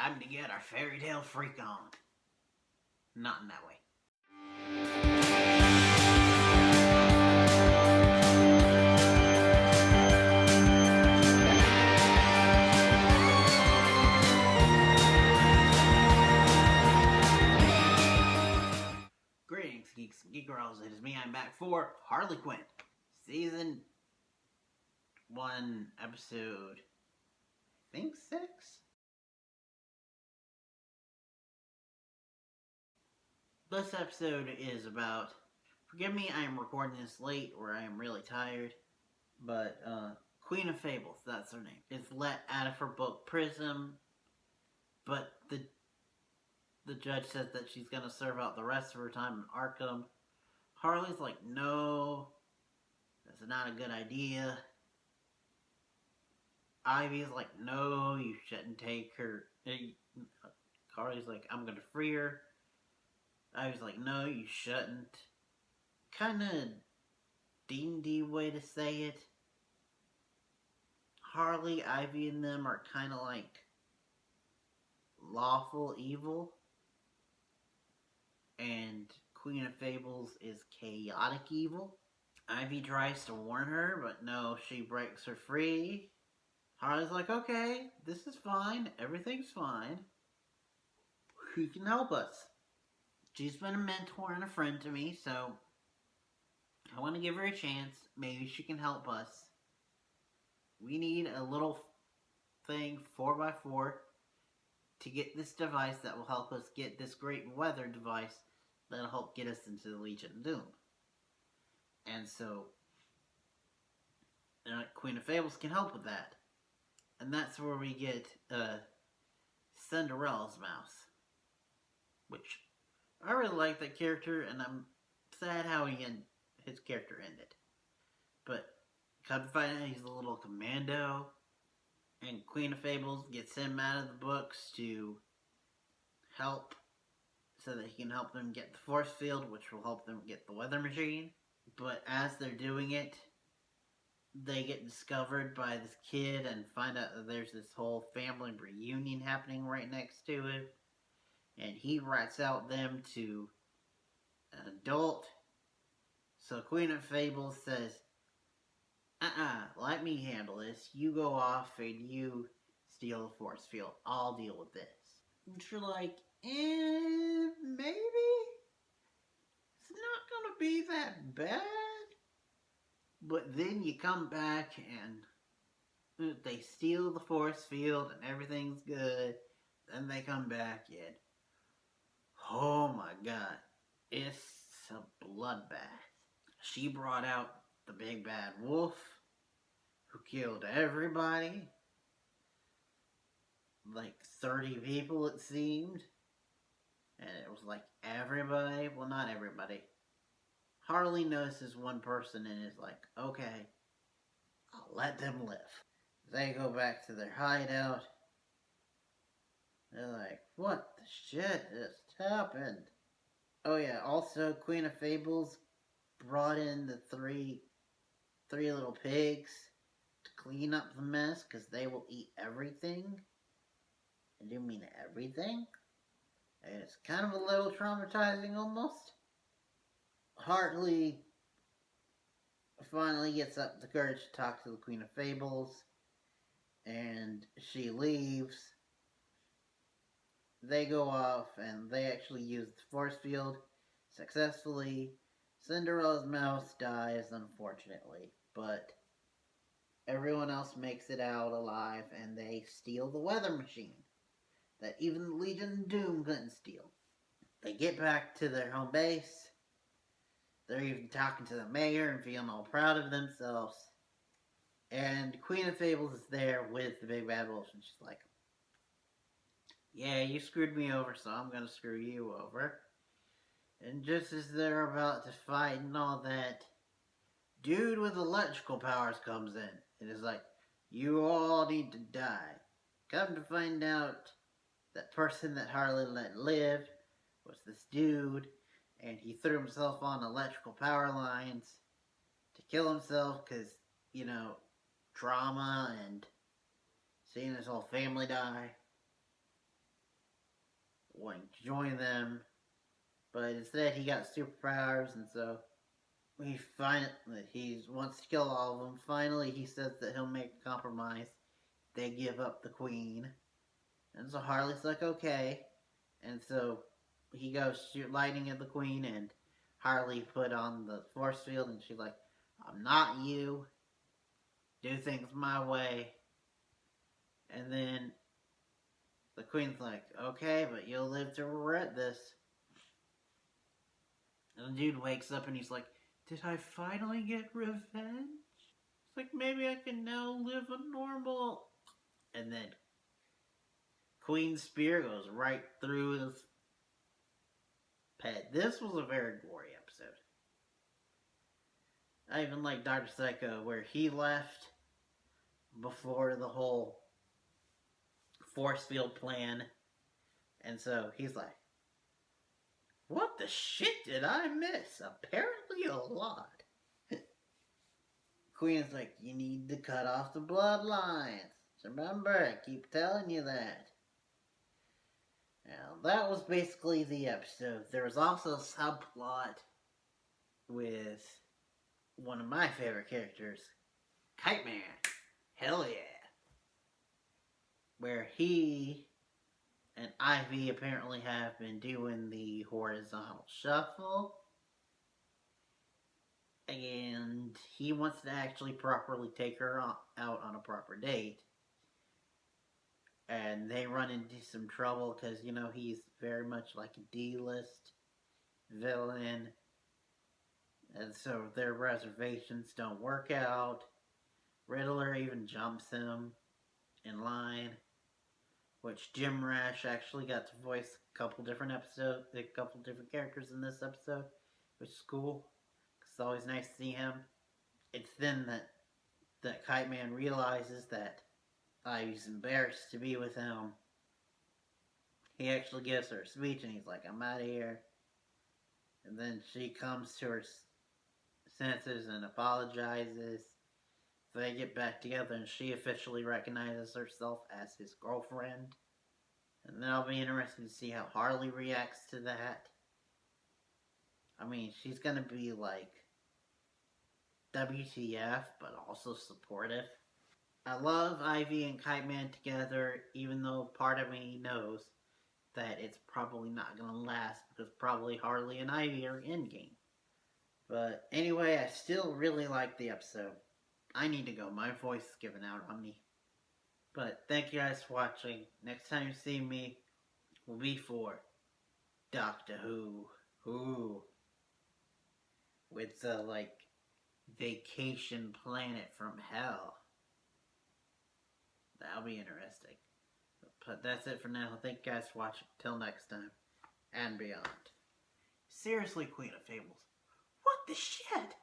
Time to get our fairy tale freak on. Not in that way. Greetings, geeks and geek girls. It is me. I'm back for Harley Quinn, season 1, episode, I think 6. This episode is about, forgive me, I am recording this late or I am really tired, but Queen of Fable, that's her name, is let out of her book Prism, but the judge says that she's going to serve out the rest of her time in Arkham. Harley's like, no, that's not a good idea. Ivy's like, no, you shouldn't take her. Harley's like, I'm going to free her. Ivy's like, no, you shouldn't. Kind of D&D way to say it. Harley, Ivy, and them are kind of like lawful evil. And Queen of Fables is chaotic evil. Ivy tries to warn her, but no, she breaks her free. Harley's like, okay, this is fine. Everything's fine. Who can help us? She's been a mentor and a friend to me, so I want to give her a chance. Maybe she can help us. We need a little thing, 4x4, to get this device that will help us get this great weather device that'll help get us into the Legion of Doom. And so, Queen of Fables can help with that. And that's where we get Cinderella's mouse. Which, I really like that character, and I'm sad how his character ended. But, come to find out he's a little commando, and Queen of Fables gets him out of the books to help, so that he can help them get the force field, which will help them get the weather machine. But as they're doing it, they get discovered by this kid and find out that there's this whole family reunion happening right next to him. And he rats out them to an adult. So Queen of Fables says, let me handle this. You go off and you steal the force field. I'll deal with this. And you're like, maybe? It's not gonna be that bad. But then you come back and they steal the force field and everything's good. Then they come back and, oh my god, it's a bloodbath. She brought out the big bad wolf who killed everybody. Like 30 people it seemed. And it was like everybody, well not everybody. Harley notices one person and is like, okay, I'll let them live. They go back to their hideout. They're like, what the shit just happened? Oh yeah, also Queen of Fables brought in the three little pigs to clean up the mess because they will eat everything. I do mean everything. And it's kind of a little traumatizing almost. Harley finally gets up the courage to talk to the Queen of Fables, and she leaves. They go off, and they actually use the force field successfully. Cinderella's mouse dies, unfortunately, but everyone else makes it out alive, and they steal the weather machine that even the Legion of Doom couldn't steal. They get back to their home base. They're even talking to the mayor and feeling all proud of themselves. And Queen of Fables is there with the big bad wolf, and she's like, yeah, you screwed me over, so I'm gonna screw you over. And just as they're about to fight and all that, dude with electrical powers comes in. And is like, you all need to die. Come to find out, that person that Harley let live was this dude. And he threw himself on electrical power lines to kill himself because, trauma and seeing his whole family die. wanting to join them, but instead he got superpowers, and so he wants to kill all of them. Finally, he says that he'll make a compromise. They give up the queen, and so Harley's like, okay, and so he goes shoot lightning at the queen, and Harley put on the force field, and she's like, I'm not you. Do things my way. And then the queen's like, okay, but you'll live to regret this. And the dude wakes up and he's like, did I finally get revenge? It's like, maybe I can now live a normal. And then Queen's spear goes right through his head. This was a very gory episode. I even like Dr. Psycho, where he left before the whole force field plan. And so he's like, what the shit did I miss? Apparently a lot. Queen's like, you need to cut off the bloodlines. Remember, I keep telling you that. Now, that was basically the episode. There was also a subplot with one of my favorite characters, Kite Man. Hell yeah. Where he and Ivy apparently have been doing the horizontal shuffle. And he wants to actually properly take her out on a proper date. And they run into some trouble because, you know, he's very much like a D-list villain. And so their reservations don't work out. Riddler even jumps him in line. Which Jim Rash actually got to voice a couple different characters in this episode. Which is cool. It's always nice to see him. It's then that Kite Man realizes that Ivy's embarrassed to be with him. He actually gives her a speech and he's like, I'm out of here. And then she comes to her senses and apologizes. They get back together and she officially recognizes herself as his girlfriend. And then I'll be interested to see how Harley reacts to that. I mean, she's gonna be like WTF, but also supportive. I love Ivy and Kite Man together, even though part of me knows that it's probably not gonna last because probably Harley and Ivy are endgame. But anyway, I still really like the episode. I need to go. My voice is giving out on me. But thank you guys for watching. Next time you see me will be for Doctor Who. With the, vacation planet from hell. That'll be interesting. But that's it for now. Thank you guys for watching. Till next time. And beyond. Seriously, Queen of Fables. What the shit?